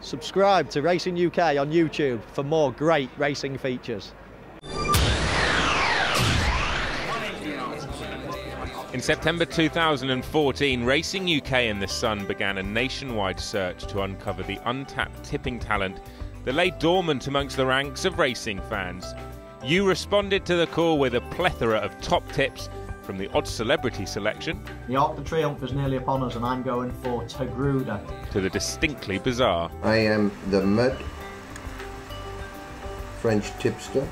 Subscribe to Racing UK on YouTube for more great racing features. In September 2014, Racing UK and The Sun began a nationwide search to uncover the untapped tipping talent that lay dormant amongst the ranks of racing fans. You responded to the call with a plethora of top tips, from the odd celebrity selection The Arc de Triomphe is nearly upon us and I'm going for Tagruda. to the distinctly bizarre. I am the mud French tipster.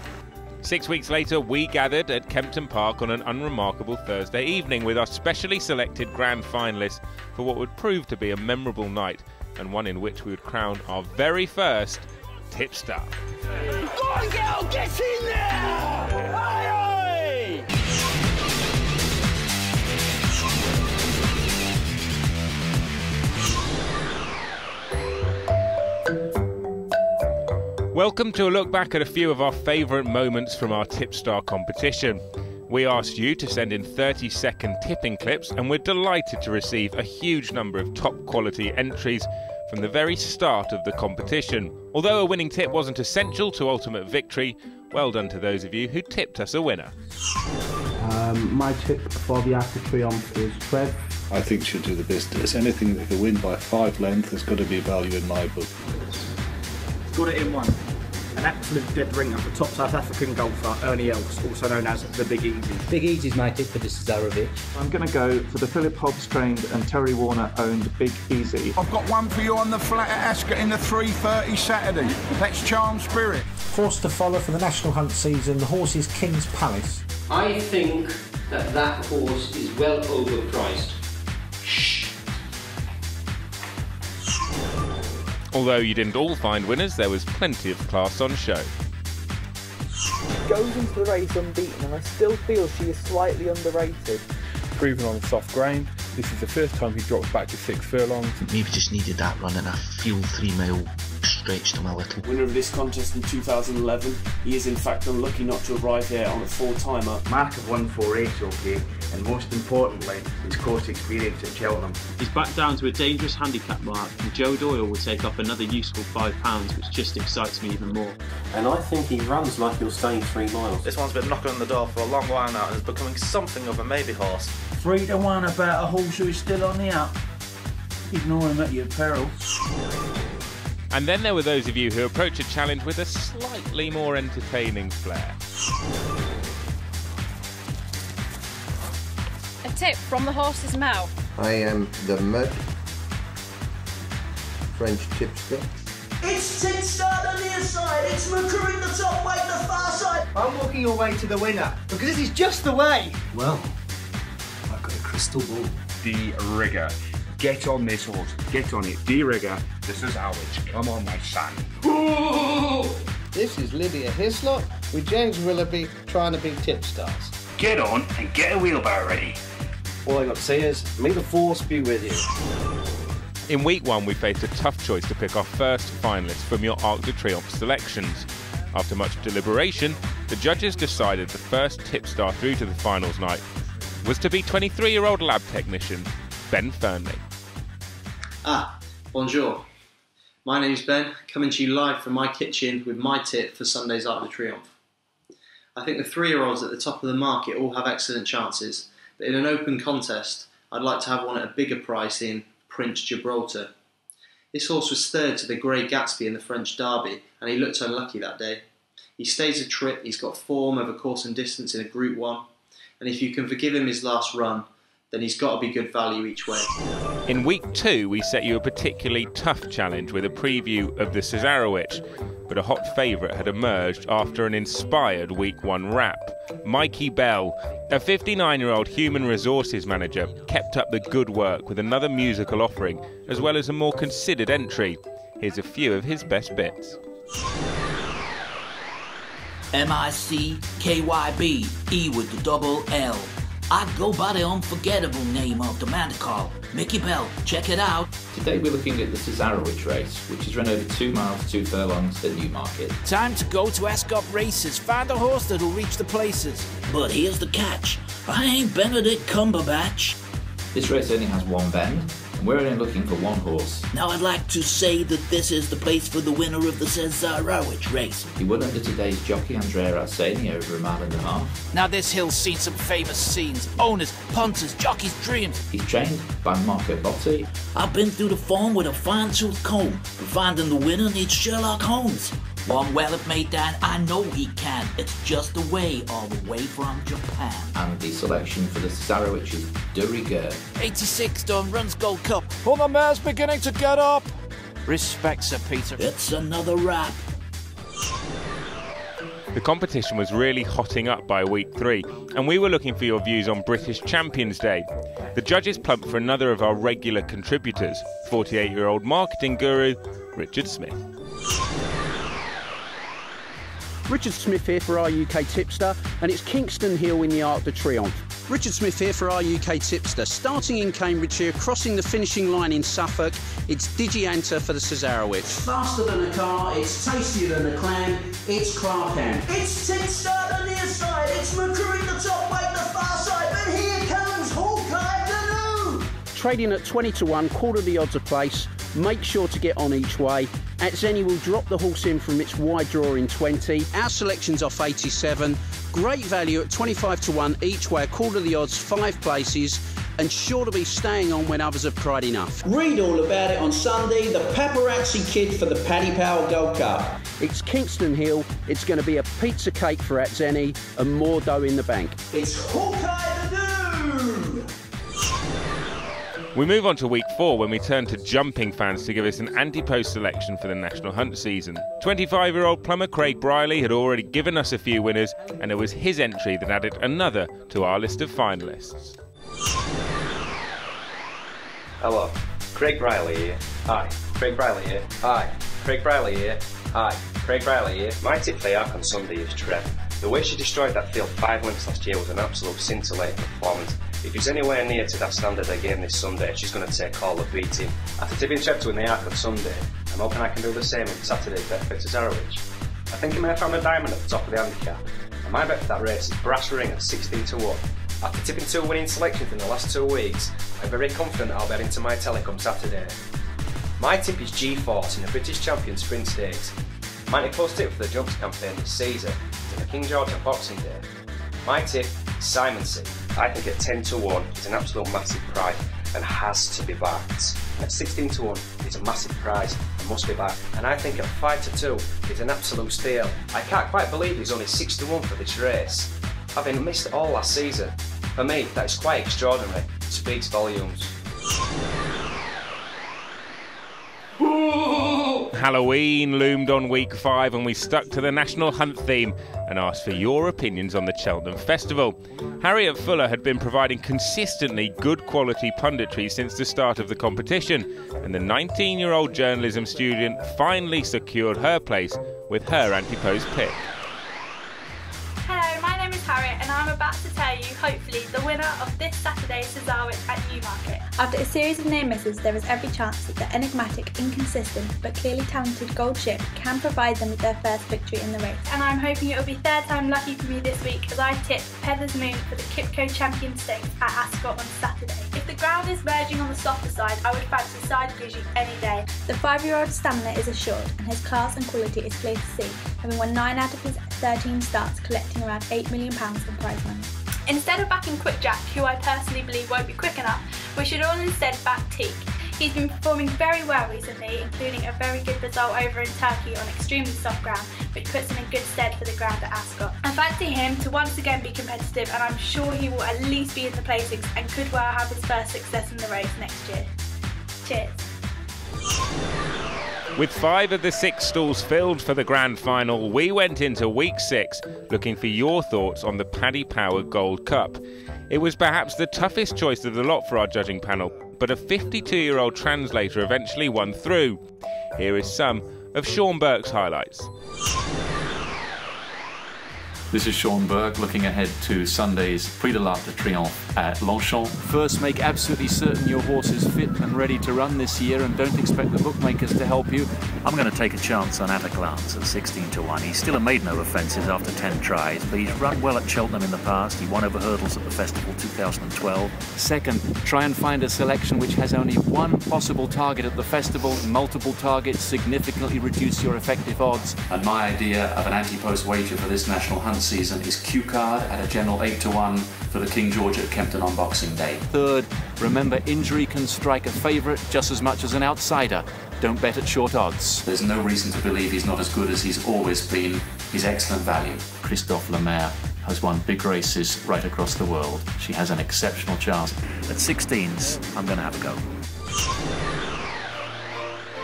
6 weeks later, we gathered at Kempton Park on an unremarkable Thursday evening with our specially selected grand finalists for what would prove to be a memorable night, and one in which we would crown our very first Tipstar. Go on, girl, get in there! Aye, aye! Welcome to a look back at a few of our favourite moments from our Tipstar competition. We asked you to send in 30-second tipping clips, and we're delighted to receive a huge number of top-quality entries from the very start of the competition. Although a winning tip wasn't essential to ultimate victory, well done to those of you who tipped us a winner. My tip for the Arc de Triomphe is Trev. I think she'll do the business. Anything that can win by 5 lengths has got to be value in my book. Got it in one. An absolute dead ringer for top South African golfer Ernie Els, also known as the Big Easy. Big Easy's my tip for the Cesarovic. I'm going to go for the Philip Hobbs trained and Terry Warner owned Big Easy. I've got one for you on the flat at Ascot in the 3:30 Saturday. That's Charm Spirit. Horse to follow for the National Hunt season, the horse is King's Palace. I think that horse is well overpriced. Although you didn't all find winners, there was plenty of class on show. Goes into the race unbeaten, and I still feel she is slightly underrated. Proven on soft ground, this is the first time he drops back to 6 furlongs. Maybe just needed that run and a fuel 3 mile stretched him a little. Winner of this contest in 2011, he is in fact unlucky not to arrive here on a 4-timer. Mark of 148 okay, and most importantly, his course experience at Cheltenham. He's back down to a dangerous handicap mark, and Joe Doyle will take off another useful £5, which just excites me even more. And I think he runs like he'll stay 3 miles. This one's been knocking on the door for a long while now and is becoming something of a maybe horse. 3 to 1 about a horse who is still on the up. Ignore him at your peril. And then there were those of you who approach a challenge with a slightly more entertaining flair. A tip from the horse's mouth. I am the mud French tipster. It's Tipstar the near side, it's Mercury the top weight the far side. I'm walking your way to the winner, because this is just the way. Well, I've got a crystal ball. The rigger. Get on this horse. Get on it. De-rigger. This is Howard. Come on, my son. Ooh! This is Lydia Hislop with James Willoughby trying to beat Tipstars. Get on and get a wheelbarrow ready. All I got to say is, may the force be with you. In week 1, we faced a tough choice to pick our first finalists from your Arc de Triomphe selections. After much deliberation, the judges decided the first Tipstar through to the finals night was to be 23-year-old lab technician Ben Fernley. Bonjour. My name's Ben, coming to you live from my kitchen with my tip for Sunday's Arc de Triomphe. I think the 3-year-olds at the top of the market all have excellent chances, but in an open contest, I'd like to have one at a bigger price in Prince Gibraltar. This horse was third to the Grey Gatsby in the French Derby, and he looked unlucky that day. He stays a trip, he's got form over course and distance in a Group 1, and if you can forgive him his last run, then he's got to be good value each way. In week 2, we set you a particularly tough challenge with a preview of the Cesarovic, but a hot favourite had emerged after an inspired week 1 wrap. Mikey Bell, a 59-year-old human resources manager, kept up the good work with another musical offering, as well as a more considered entry. Here's a few of his best bits. M-I-C-K-Y-B, E with the double L. I'd go by the unforgettable name of the man called Mickey Bell. Check it out. Today we're looking at the Cesarovic race, which is run over 2 miles, 2 furlongs at Newmarket. Time to go to Ascot Races. Find a horse that'll reach the places. But here's the catch. I ain't Benedict Cumberbatch. This race only has 1 bend, and we're only looking for one horse. Now I'd like to say that this is the place for the winner of the Cesarowicz race. He won under today's jockey Andrea Alseni over a mile and a half. Now this hill's seen some famous scenes, owners, punters, jockeys' dreams. He's trained by Marco Botti. I've been through the farm with a fine-tooth comb, but finding the winner needs Sherlock Holmes. One well-made Dan, I know he can. It's just the way, all the way from Japan. And the selection for the Cesarowicz is de rigueur. 86 done, runs Gold Cup. Oh, the mare's beginning to get up. Respect, Sir Peter. It's another wrap. The competition was really hotting up by week 3, and we were looking for your views on British Champions Day. The judges plumped for another of our regular contributors, 48-year-old marketing guru, Richard Smith. Richard Smith here for our UK Tipster, and it's Kingston Hill in the Arc de Triomphe. Richard Smith here for our UK Tipster. Starting in Cambridgeshire, crossing the finishing line in Suffolk, it's Digianta for the Cesarowicz. Faster than a car, it's tastier than a clam, it's Clark Kent. It's Tipstar the near side, it's McCreary the top weight the far side, but here comes Hawkeye the new. Trading at 20 to 1, quarter the odds a place. Make sure to get on each way. At Zenny will drop the horse in from its wide draw in 20. Our selection's off 87. Great value at 25 to 1 each way, a quarter of the odds, 5 places, and sure to be staying on when others have cried enough. Read all about it on Sunday, the paparazzi kid for the Paddy Power Gold Cup. It's Kingston Hill, it's going to be a pizza cake for At Zenny and more dough in the bank. It's Hawkeye the new. We move on to week 4 when we turn to jumping fans to give us an anti-post selection for the National Hunt season. 25-year-old plumber Craig Briley had already given us a few winners, and it was his entry that added another to our list of finalists. Hello, Craig Briley here. Hi, Craig Briley here. Hi, Craig Briley here. Hi, Craig Briley here. My tip for the Arc on Sunday is Trev. The way she destroyed that field 5 lengths last year was an absolute scintillating performance. If he's anywhere near to that standard again this Sunday, she's going to take all the beating. After tipping Trev to win the Arc on Sunday, I'm hoping I can do the same on Saturday bet for Cesarowicz. I think he may have found a diamond at the top of the handicap, and my bet for that race is Brass Ring at 16 to 1. After tipping 2 winning selections in the last 2 weeks, I'm very confident I'll bet into my telecom Saturday. My tip is G-Force in the British Champion Sprint Stakes. My close tip for the Jumps campaign this season is in the King George on Boxing Day. My tip is Simon C. I think at 10 to 1 it's an absolute massive prize and has to be backed. At 16 to 1 it's a massive prize and must be backed. And I think at 5 to 2 it's an absolute steal. I can't quite believe he's only 6 to 1 for this race, having missed it all last season. For me, that is quite extraordinary. It speaks volumes. Halloween loomed on week 5 and we stuck to the National Hunt theme and asked for your opinions on the Cheltenham Festival. Harriet Fuller had been providing consistently good quality punditry since the start of the competition, and the 19-year-old journalism student finally secured her place with her anti-post pick. Hello, my name is Harriet and I'm about to tell you, hopefully, the winner of this Saturday's Cesarowicz at Newmarket. After a series of near misses, there is every chance that the enigmatic, inconsistent but clearly talented Gold Ship can provide them with their first victory in the race. And I'm hoping it will be third time lucky for me this week as I tip Peddler's Moon for the Kipco Champion Stakes at Ascot on Saturday. If the ground is verging on the softer side, I would fancy Side Bougie any day. The 5-year-old's stamina is assured and his class and quality is clear to see, having won 9 out of his 13 starts, collecting around £8 million in prize money. Instead of backing Quick Jack, who I personally believe won't be quick enough, we should all instead back Teak. He's been performing very well recently, including a very good result over in Turkey on extremely soft ground, which puts him in good stead for the ground at Ascot. I fancy him to once again be competitive, and I'm sure he will at least be in the placings and could well have his first success in the race next year. Cheers. With 5 of the 6 stalls filled for the grand final, we went into week 6 looking for your thoughts on the Paddy Power Gold Cup. It was perhaps the toughest choice of the lot for our judging panel, but a 52-year-old translator eventually won through. Here is some of Sean Burke's highlights. This is Sean Burke looking ahead to Sunday's Prix de l'Arc de Triomphe at Longchamp. First, make absolutely certain your horse is fit and ready to run this year, and don't expect the bookmakers to help you. I'm going to take a chance on At a Glance at 16 to 1. He's still made no offences after 10 tries, but he's run well at Cheltenham in the past. He won over hurdles at the festival 2012. Second, try and find a selection which has only one possible target at the festival. Multiple targets significantly reduce your effective odds. And my idea of an anti-post wager for this national hunt season is Q card at a general 8 to 1 for the King George at Kempton on Boxing Day. Third, remember injury can strike a favourite just as much as an outsider. Don't bet at short odds. There's no reason to believe he's not as good as he's always been. He's excellent value. Christophe Lemaire has won big races right across the world. She has an exceptional chance. At 16s, I'm going to have a go.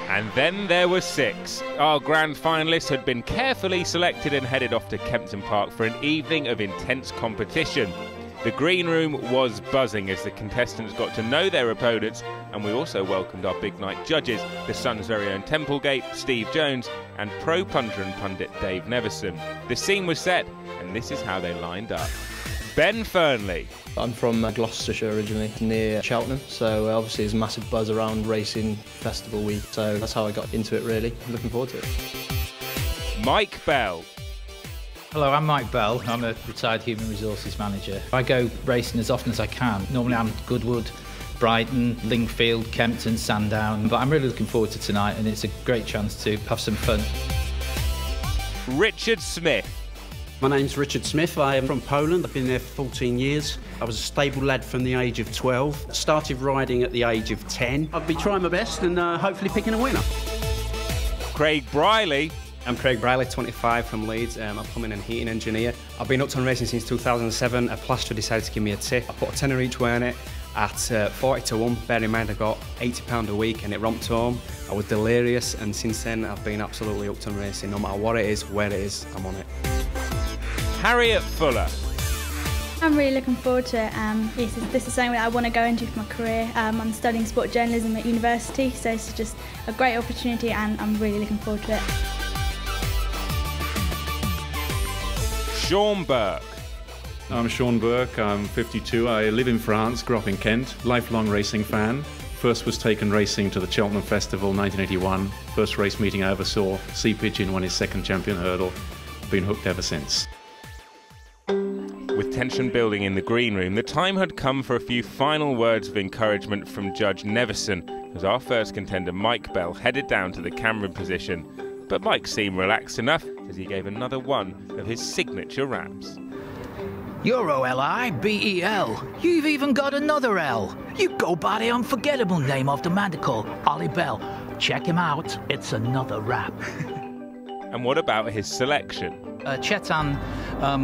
And then there were 6. Our grand finalists had been carefully selected and headed off to Kempton Park for an evening of intense competition. The green room was buzzing as the contestants got to know their opponents, and we also welcomed our big night judges, the Sun's very own Templegate, Steve Jones, and pro punter and pundit Dave Neveson. The scene was set, and this is how they lined up. Ben Fernley. I'm from Gloucestershire originally, near Cheltenham, so obviously there's a massive buzz around racing festival week, so that's how I got into it really. I'm looking forward to it. Mike Bell. Hello, I'm Mike Bell. I'm a retired human resources manager. I go racing as often as I can. Normally I'm Goodwood, Brighton, Lingfield, Kempton, Sandown, but I'm really looking forward to tonight, and it's a great chance to have some fun. Richard Smith. My name's Richard Smith. I am from Poland. I've been there for 14 years. I was a stable lad from the age of 12. Started riding at the age of 10. I'll be trying my best and hopefully picking a winner. Craig Briley. I'm Craig Briley, 25, from Leeds. I'm a plumbing and heating engineer. I've been uptown racing since 2007. A plasterer decided to give me a tip. I put a tenner each way on it at 40 to 1. Bear in mind I got £80 a week and it romped home. I was delirious, and since then I've been absolutely uptown racing. No matter what it is, where it is, I'm on it. Harriet Fuller. I'm really looking forward to it. This is something that I want to go into for my career. I'm studying sport journalism at university, so it's just a great opportunity and I'm really looking forward to it. Sean Burke. I'm Sean Burke, I'm 52, I live in France, grew up in Kent, lifelong racing fan. First was taken racing to the Cheltenham Festival 1981, first race meeting I ever saw. Sea Pigeon won his second champion hurdle, been hooked ever since. With tension building in the green room, the time had come for a few final words of encouragement from Judge Neveson, as our first contender Mike Bell headed down to the camera position. But Mike seemed relaxed enough as he gave another one of his signature raps. Euro-L-I-B-E-L. You've even got another L. You go by the unforgettable name of the Manticore, Ollie Bell. Check him out, it's another rap. And what about his selection? Chetan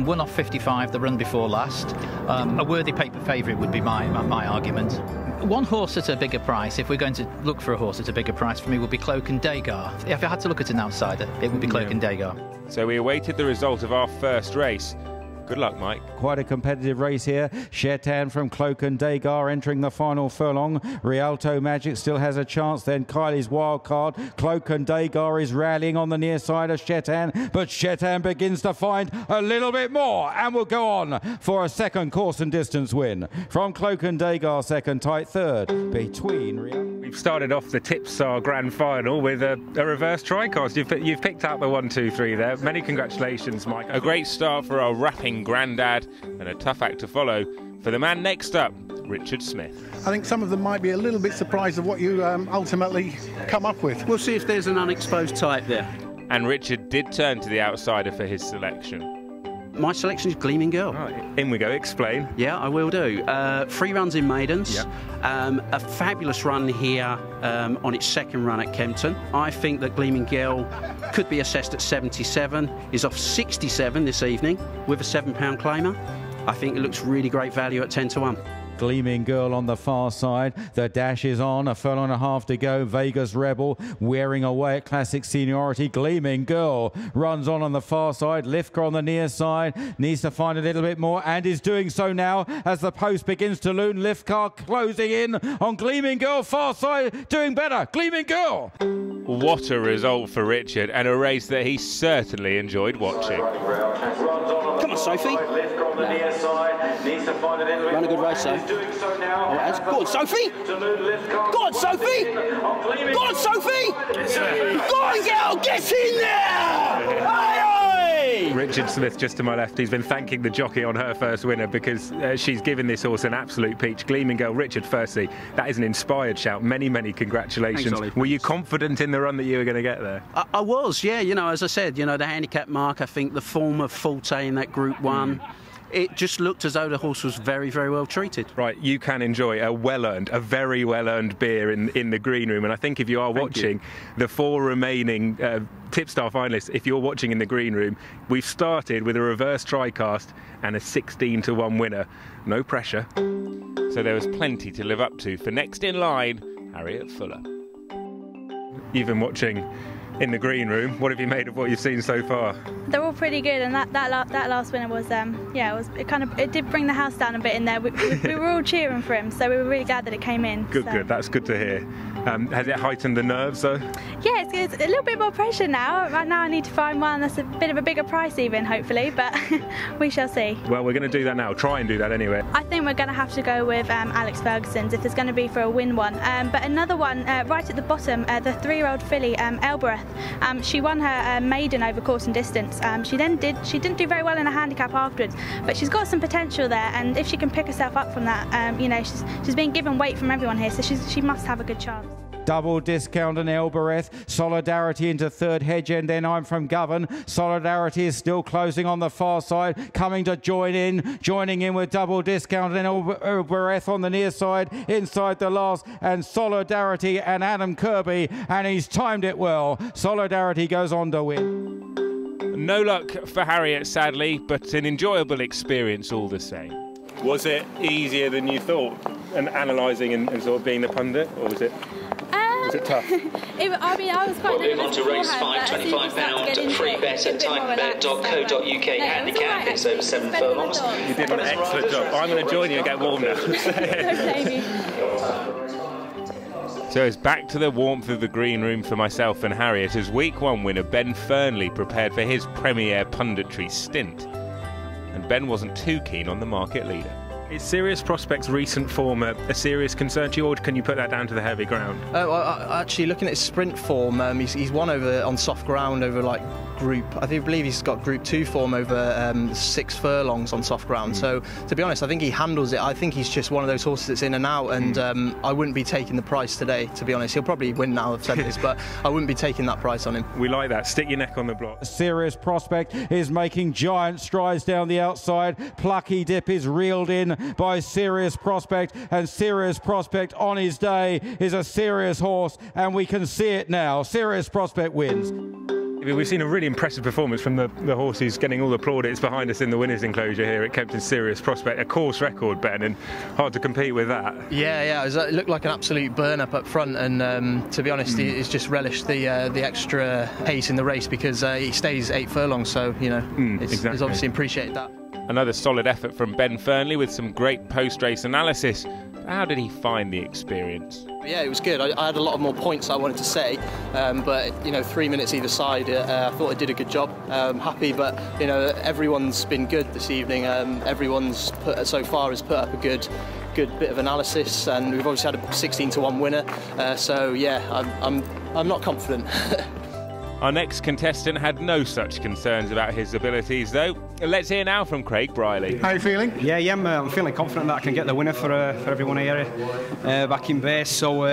won off 55 the run before last. A worthy paper favourite would be my argument. One horse at a bigger price, if we're going to look for a horse at a bigger price, for me would be Cloak and Degar. If I had to look at an outsider, it would be Cloak and Degar. So we awaited the result of our first race. Good luck, Mike. Quite a competitive race here. Chetan from Cloak and Degar entering the final furlong. Rialto Magic still has a chance. Then Kylie's wild card. Cloak and Degar is rallying on the near side of Chetan, but Chetan begins to find a little bit more and will go on for a second course and distance win. From Cloak and Degar, second, tight third between Rialto. We've started off the Tipstar Grand Final with a reverse tricast. You've picked out the 1, 2, 3 there. Many congratulations, Mike. A great start for our rapping granddad and a tough act to follow for the man next up, Richard Smith. I think some of them might be a little bit surprised of what you ultimately come up with. We'll see if there's an unexposed type there. And Richard did turn to the outsider for his selection. My selection is Gleaming Girl. Right, in we go, explain. Yeah, I will do. 3 runs in maidens. Yep. A fabulous run here on its second run at Kempton. I think that Gleaming Girl could be assessed at 77, is off 67 this evening with a £7 claimer. I think it looks really great value at 10 to 1. Gleaming Girl on the far side. The dash is on. A furlong and a half to go. Vegas Rebel wearing away at classic seniority. Gleaming Girl runs on the far side. Lifka on the near side. Needs to find a little bit more and is doing so now as the post begins to loom. Lifka closing in on Gleaming Girl. Far side doing better. Gleaming Girl. what a result for Richard, and a race that he certainly enjoyed watching. Come on, Sophie. Run a good race, though. Go on, Sophie. Go on, Sophie. Go on, Sophie. Go on, girl. Get in there. Richard Smith, just to my left, he's been thanking the jockey on her first winner because she's given this horse an absolute peach. Gleaming Girl, Richard, firstly, that is an inspired shout. Many, many congratulations. Thanks, were you confident in the run that you were going to get there? I was, yeah. You know, as I said, you know, the handicap mark, I think the form of Forte in that Group 1, it just looked as though the horse was very, very well treated. Right, you can enjoy a very well-earned beer in the green room, and I think if you are watching the 4 remaining Tipstar finalists, if you're watching in the green room, we've started with a reverse tricast and a 16-to-1 winner. No pressure. So there was plenty to live up to for next in line, Harriet Fuller. You've been watching in the green room. What have you made of what you've seen so far? They're all pretty good, and that last winner was it did bring the house down a bit in there. We were all cheering for him, so we were really glad that it came in. Good. That's good to hear. Has it heightened the nerves though? Yeah, it's a little bit more pressure now. Right now I need to find one that's a bit of a bigger price even, hopefully, but we shall see. Well, we're going to do that now. Try and do that anyway. I think we're going to have to go with Alex Ferguson's if there's going to be for a win one. But another one right at the bottom, the 3-year-old filly, Elbereth. She won her maiden over course and distance. She didn't do very well in a handicap afterwards, but she's got some potential there, and if she can pick herself up from that, you know, she's being given weight from everyone here, so she must have a good chance. Double Discount and Elbereth. Solidarity into third, Hedge End, then I'm from Govan. Solidarity is still closing on the far side, coming to joining in with Double Discount and Elbereth on the near side, inside the last, and Solidarity and Adam Kirby, and he's timed it well. Solidarity goes on to win. No luck for Harriet, sadly, but an enjoyable experience all the same. Was it easier than you thought, and analysing and sort of being the pundit, or was it tough? I was quite We'll move on to race 5, £25 free bet at timebet.co.uk handicap. It's over 7 furlongs. You did an excellent job. I'm going to join you and get warm now. So it's back to the warmth of the green room for myself and Harriet as Week 1 winner Ben Fernley prepared for his premiere punditry stint. And Ben wasn't too keen on the market leader. Is Serious Prospect's recent form a serious concern to you, or can you put that down to the heavy ground? Actually, looking at his sprint form, he's won over on soft ground over like I believe he's got Group 2 form over 6 furlongs on soft ground. So to be honest, I think he handles it. I think he's just one of those horses that's in and out, and I wouldn't be taking the price today, to be honest. He'll probably win now, I've said this, but I wouldn't be taking that price on him. We like that. Stick your neck on the block. Serious Prospect is making giant strides down the outside. Plucky Dip is reeled in by Serious Prospect, and Serious Prospect on his day is a serious horse, and we can see it now. Serious Prospect wins. We've seen a really impressive performance from the horse who's getting all the plaudits behind us in the winners' enclosure here at Kempton. Serious Prospect, a course record, Ben, and hard to compete with that. Yeah, it looked like an absolute burn-up up front, and to be honest, he's just relished the extra pace in the race because he stays 8 furlongs, so, you know, he's obviously appreciated that. Another solid effort from Ben Fernley with some great post-race analysis. How did he find the experience? Yeah, it was good. I had a lot of more points I wanted to say, but you know, 3 minutes either side. I thought I did a good job. Happy, but you know, everyone's been good this evening. Everyone's so far has put up a good bit of analysis, and we've obviously had a 16-to-1 winner. So yeah, I'm not confident. Our next contestant had no such concerns about his abilities, though. Let's hear now from Craig Briley. How are you feeling? Yeah, I'm feeling confident that I can get the winner for everyone here back in base. So,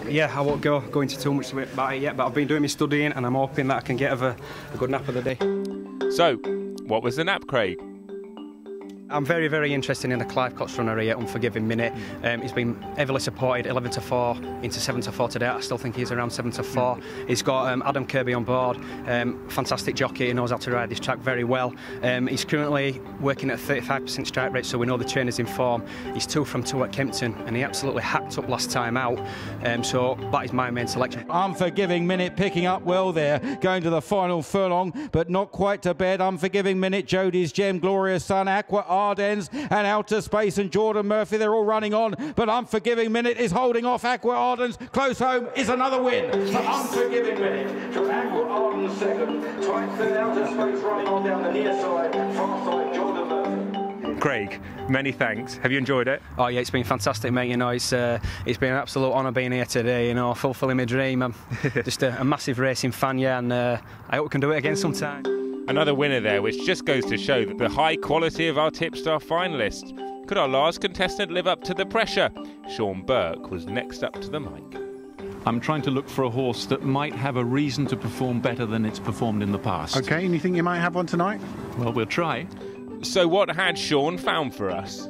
yeah, I won't go into too much about it yet, but I've been doing my studying, and I'm hoping that I can get a good nap of the day. So, what was the nap, Craig? I'm very, very interested in the Clive Cox runner here, Unforgiving Minute. He's been heavily supported, 11-4 into 7-4 today. I still think he's around 7-4. He's got Adam Kirby on board, fantastic jockey, he knows how to ride this track very well. He's currently working at a 35% strike rate, so we know the trainer's in form. He's 2 from 2 at Kempton, and he absolutely hacked up last time out, so that is my main selection. Unforgiving Minute picking up well there, going to the final furlong, but not quite to bed. Unforgiving Minute, Jodie's Gem, Glorious Sun, Aqua Ardennes and Outer Space and Jordan Murphy. They're all running on, but Unforgiving Minute is holding off Aqua Ardennes. Close home is another win. For Unforgiving Minute to Aqua Ardennes second. Tight third, Outer Space running on down the near side. Far side, Jordan Murphy. Craig, many thanks. Have you enjoyed it? Oh yeah, it's been fantastic, mate. You know, it's been an absolute honour being here today. You know, fulfilling my dream. I'm just a massive racing fan, yeah, and I hope we can do it again sometime. Another winner there, which just goes to show that the high quality of our Tipstar finalists. Could our last contestant live up to the pressure? Sean Burke was next up to the mic. I'm trying to look for a horse that might have a reason to perform better than it's performed in the past. Okay, and you think you might have one tonight? Well, we'll try. So what had Sean found for us?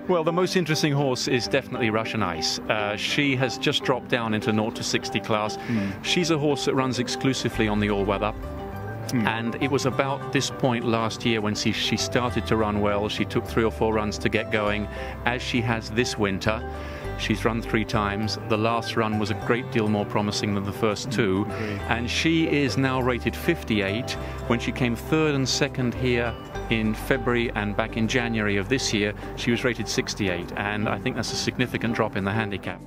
Well, the most interesting horse is definitely Russian Ice. She has just dropped down into 0 to 60 class. She's a horse that runs exclusively on the all-weather. And it was about this point last year when she started to run well. She took 3 or 4 runs to get going, as she has this winter. She's run 3 times. The last run was a great deal more promising than the first 2. And she is now rated 58. When she came 3rd and 2nd here in February and back in January of this year, she was rated 68. And I think that's a significant drop in the handicap.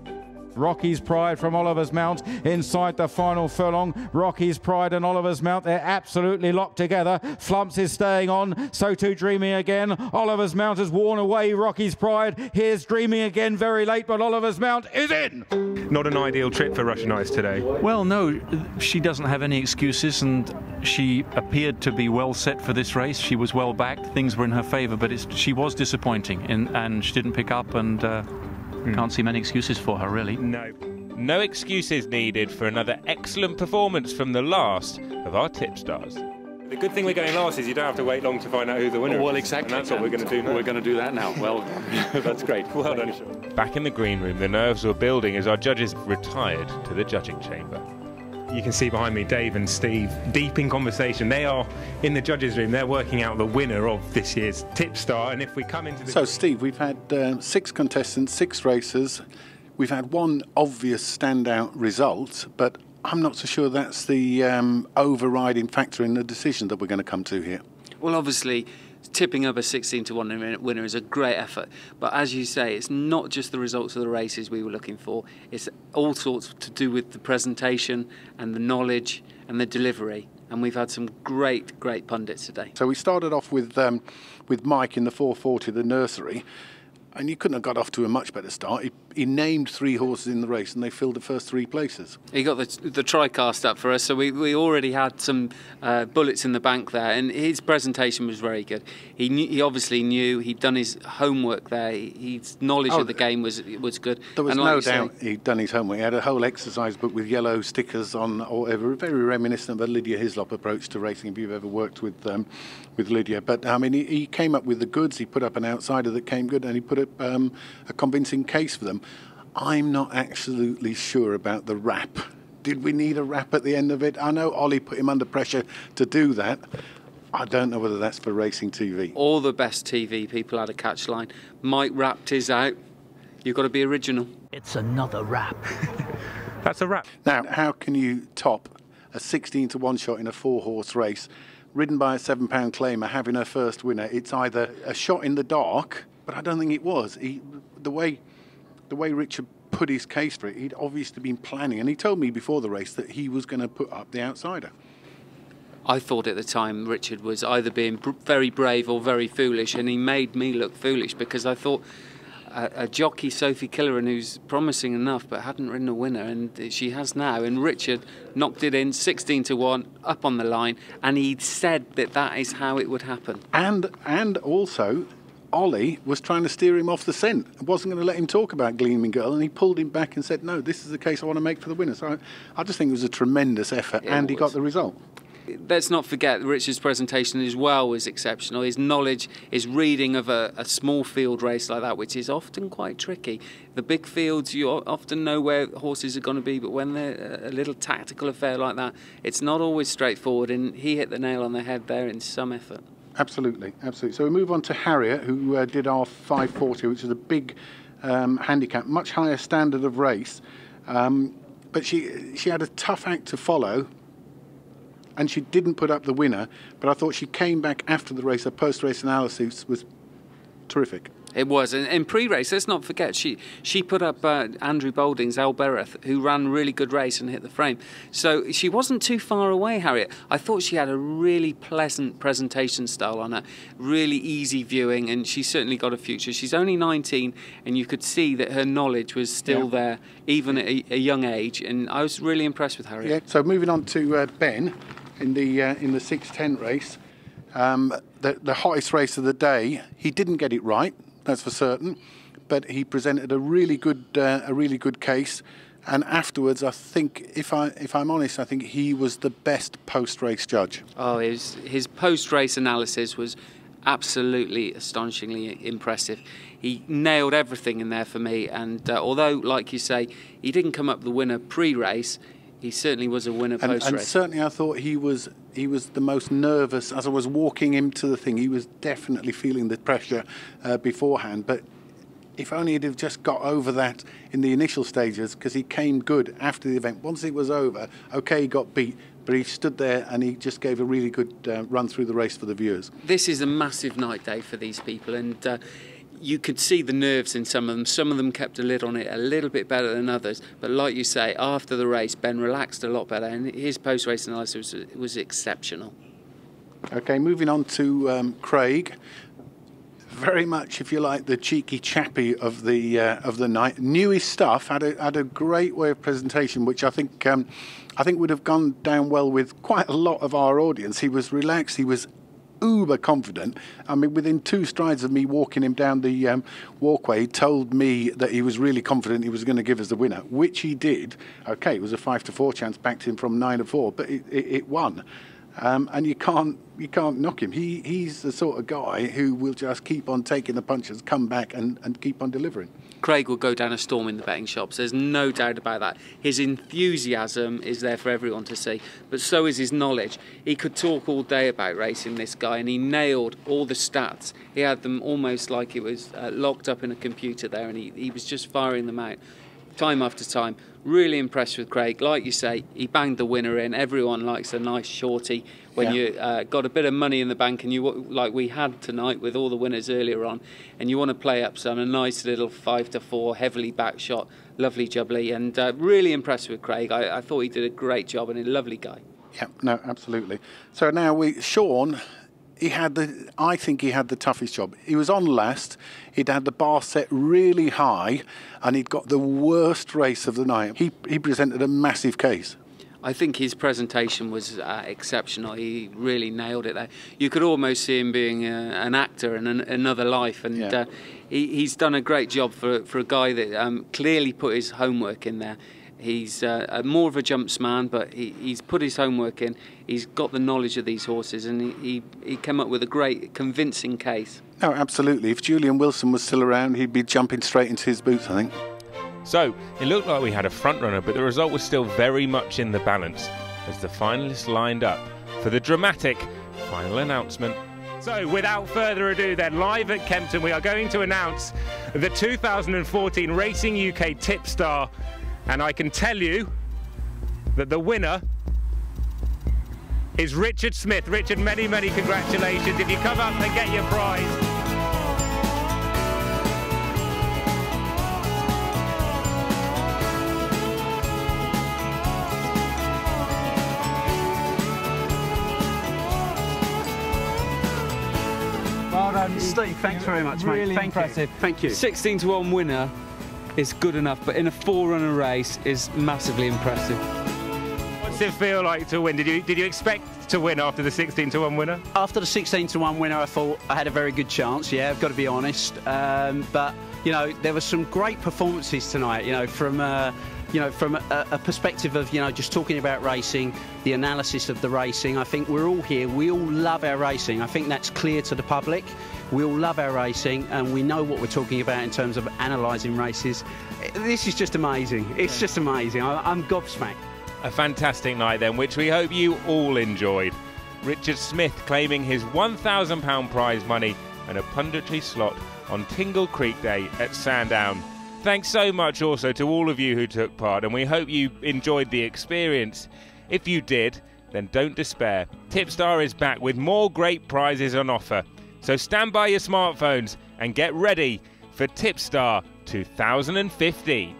Rocky's Pride from Oliver's Mount inside the final furlong. Rocky's Pride and Oliver's Mount, they're absolutely locked together. Flumps is staying on, so too Dreaming Again. Oliver's Mount has worn away Rocky's Pride. Here's Dreaming Again very late, but Oliver's Mount is in. Not an ideal trip for Russian Ice today. Well, no, she doesn't have any excuses, and she appeared to be well set for this race. She was well backed, things were in her favour, but she was disappointing, and she didn't pick up, and can't see many excuses for her, really. No excuses needed for another excellent performance from the last of our Tipstars. The good thing we're going last is you don't have to wait long to find out who the winner is. Well, exactly. And that's what we're going to do now. We're going to do that now. Well, that's great. Well done. Back in the green room, the nerves were building as our judges retired to the judging chamber. You can see behind me Dave and Steve deep in conversation. They are in the judges' room. They're working out the winner of this year's Tipstar. And if we come into the... So, Steve, we've had 6 contestants, 6 racers. We've had one obvious standout result, but I'm not so sure that's the overriding factor in the decision that we're going to come to here. Well, obviously, tipping up a 16-to-1 winner is a great effort. But as you say, it's not just the results of the races we were looking for. It's all sorts to do with the presentation and the knowledge and the delivery. And we've had some great pundits today. So we started off with Mike in the 440, the nursery. And you couldn't have got off to a much better start. He named 3 horses in the race, and they filled the first 3 places. He got the TriCast up for us, so we already had some bullets in the bank there, and his presentation was very good. He obviously knew, he'd done his homework there. His knowledge of the game was good. There was no doubt he'd done his homework. He had a whole exercise book with yellow stickers on, or whatever, very reminiscent of a Lydia Hislop approach to racing, if you've ever worked with Lydia. But I mean, he came up with the goods. He put up an outsider that came good, and he put up a convincing case for them. I'm not absolutely sure about the wrap. Did we need a wrap at the end of it? I know Ollie put him under pressure to do that. I don't know whether that's for racing TV. All the best TV people had a catch line. Mike rapped his out. You've got to be original. It's another wrap. That's a wrap. Now, how can you top a 16-to-1 shot in a 4-horse race, ridden by a £7 claimer, having her first winner? It's either a shot in the dark, but I don't think it was. The way Richard put his case for it, he'd obviously been planning, and he told me before the race that he was going to put up the outsider. I thought at the time Richard was either being very brave or very foolish, and he made me look foolish because I thought a jockey, Sophie Killeran, who's promising enough but hadn't ridden a winner, and she has now, and Richard knocked it in 16-to-1 up on the line, and he'd said that is how it would happen. And also, Ollie was trying to steer him off the scent. Wasn't going to let him talk about Gleaming Girl, and he pulled him back and said, no, this is the case I want to make for the winner. So I just think it was a tremendous effort, and he got the result. Let's not forget Richard's presentation as well was exceptional. His knowledge, his reading of a small field race like that, which is often quite tricky. The big fields, you often know where horses are going to be, but when they're a little tactical affair like that, it's not always straightforward, and he hit the nail on the head there in some effort. Absolutely, absolutely. So we move on to Harriet, who did our 540, which is a big handicap, much higher standard of race. But she had a tough act to follow, and she didn't put up the winner. But I thought she came back after the race. Her post-race analysis was terrific. It was, and in pre-race, let's not forget, she put up Andrew Boulding's Albereth, who ran a really good race and hit the frame. So she wasn't too far away, Harriet. I thought she had a really pleasant presentation style on her, really easy viewing, and she's certainly got a future. She's only 19, and you could see that her knowledge was still there, even at a young age, and I was really impressed with Harriet. Yeah. So moving on to Ben in the 610 race, the hottest race of the day. He didn't get it right. That's for certain, but he presented a really good case, and afterwards, I think, if I'm honest, I think he was the best post-race judge. Oh, his post-race analysis was absolutely astonishingly impressive. He nailed everything in there for me, and although, like you say, he didn't come up the winner pre-race, he certainly was a winner post-race. And certainly I thought he was the most nervous. As I was walking him to the thing, he was definitely feeling the pressure beforehand. But if only he'd have just got over that in the initial stages, because he came good after the event. Once it was over, okay, he got beat, but he stood there and he just gave a really good run through the race for the viewers. This is a massive night day for these people, and you could see the nerves in some of them. Some of them kept a lid on it a little bit better than others. But like you say, after the race, Ben relaxed a lot better, and his post-race analysis was exceptional. Okay, moving on to Craig. Very much, if you like, the cheeky chappy of the night. Knew his stuff. Had a great way of presentation, which I think would have gone down well with quite a lot of our audience. He was relaxed. He was uber confident. I mean, within 2 strides of me walking him down the walkway, he told me that he was really confident he was going to give us the winner, which he did. Okay, it was a 5-4 chance, backed him from 9-4, but it won. And you can't knock him. He's the sort of guy who will just keep on taking the punches, come back and keep on delivering. Craig will go down a storm in the betting shops. There's no doubt about that. His enthusiasm is there for everyone to see, but so is his knowledge. He could talk all day about racing, this guy, and he nailed all the stats. He had them almost like it was locked up in a computer there, and he was just firing them out time after time. Really impressed with Craig. Like you say, he banged the winner in. Everyone likes a nice shorty when you got a bit of money in the bank, and you, like we had tonight with all the winners earlier on, and you want to play up some, a nice little 5-4 heavily back shot, lovely jubbly, and really impressed with Craig. I thought he did a great job, and a lovely guy. Yeah, no, absolutely. So now Sean, I think he had the toughest job. He was on last. He'd had the bar set really high, and he'd got the worst race of the night. He presented a massive case. I think his presentation was exceptional. He really nailed it there. You could almost see him being an actor in another life, and he's done a great job for a guy that clearly put his homework in there. He's more of a jumps man, but he's put his homework in. He's got the knowledge of these horses, and he came up with a great, convincing case. No, absolutely. If Julian Wilson was still around, he'd be jumping straight into his boots, I think. So, it looked like we had a front runner, but the result was still very much in the balance as the finalists lined up for the dramatic final announcement. So, without further ado then, live at Kempton, we are going to announce the 2014 Racing UK Tipstar. And I can tell you that the winner is Richard Smith. Richard, many, many congratulations. If you come up and get your prize. Well done, Steve. Thanks very much, mate. Really impressive. Thank you. 16-1 winner is good enough, but in a 4-runner race is massively impressive. What's it feel like to win? Did you expect to win after the 16-1 winner? After the 16-1 winner, I thought I had a very good chance. Yeah, I've got to be honest. But you know, there were some great performances tonight. From a perspective of just talking about racing, the analysis of the racing. I think we're all here. We all love our racing. I think that's clear to the public. We all love our racing, and we know what we're talking about in terms of analysing races. This is just amazing. It's just amazing. I'm gobsmacked. A fantastic night then, which we hope you all enjoyed. Richard Smith claiming his £1,000 prize money and a punditry slot on Tingle Creek Day at Sandown. Thanks so much also to all of you who took part, and we hope you enjoyed the experience. If you did, then don't despair. Tipstar is back with more great prizes on offer. So stand by your smartphones and get ready for Tipstar 2015.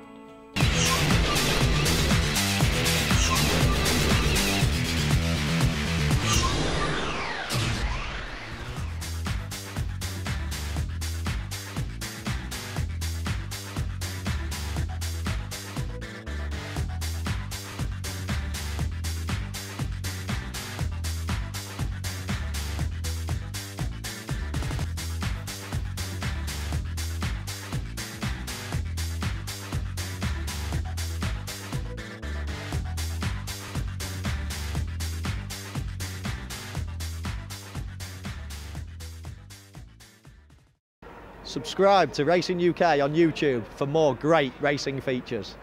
Subscribe to Racing UK on YouTube for more great racing features.